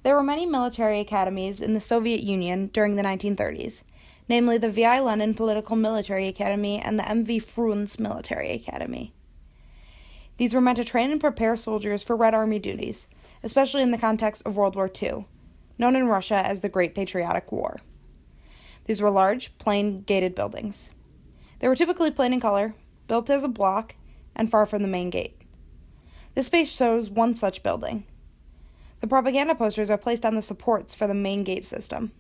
There were many military academies in the Soviet Union during the 1930s, namely the V.I. Lenin Political Military Academy and the M.V. Frunze Military Academy. These were meant to train and prepare soldiers for Red Army duties, especially in the context of World War II, known in Russia as the Great Patriotic War. These were large, plain, gated buildings. They were typically plain in color, built as a block, and far from the main gate. This space shows one such building. The propaganda posters are placed on the supports for the main gate system.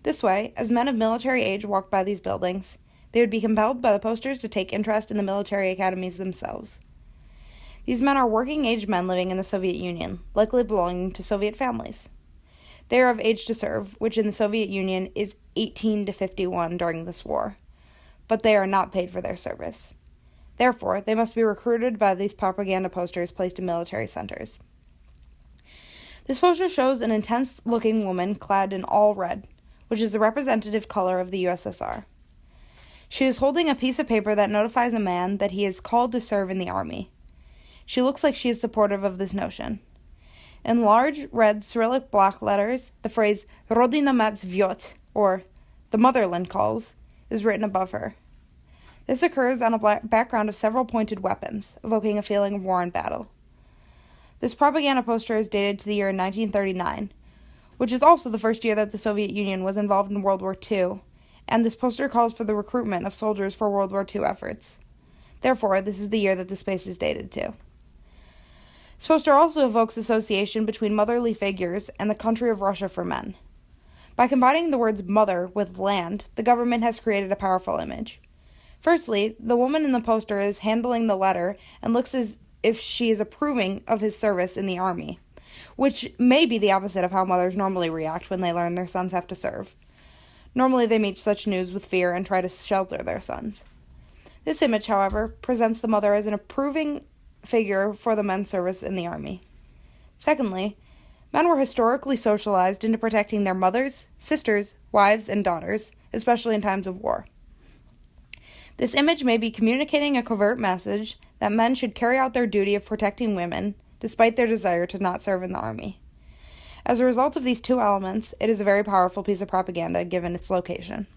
This way, as men of military age walked by these buildings, they would be compelled by the posters to take interest in the military academies themselves. These men are working-age men living in the Soviet Union, likely belonging to Soviet families. They are of age to serve, which in the Soviet Union is 18 to 51 during this war, but they are not paid for their service. Therefore, they must be recruited by these propaganda posters placed in military centers. This poster shows an intense-looking woman clad in all red, which is the representative color of the USSR. She is holding a piece of paper that notifies a man that he is called to serve in the army. She looks like she is supportive of this notion. In large, red, Cyrillic block letters, the phrase Rodina mat zvyot, or the motherland calls, is written above her. This occurs on a background of several pointed weapons, evoking a feeling of war and battle. This propaganda poster is dated to the year 1939, which is also the first year that the Soviet Union was involved in World War II, and this poster calls for the recruitment of soldiers for World War II efforts. Therefore, this is the year that the space is dated to. This poster also evokes association between motherly figures and the country of Russia for men. By combining the words mother with land, the government has created a powerful image. Firstly, the woman in the poster is handling the letter and looks as if she is approving of his service in the army, which may be the opposite of how mothers normally react when they learn their sons have to serve. Normally they meet such news with fear and try to shelter their sons. This image, however, presents the mother as an approving figure for the men's service in the army. Secondly, men were historically socialized into protecting their mothers, sisters, wives, and daughters, especially in times of war. This image may be communicating a covert message that men should carry out their duty of protecting women, despite their desire to not serve in the army. As a result of these two elements, it is a very powerful piece of propaganda given its location.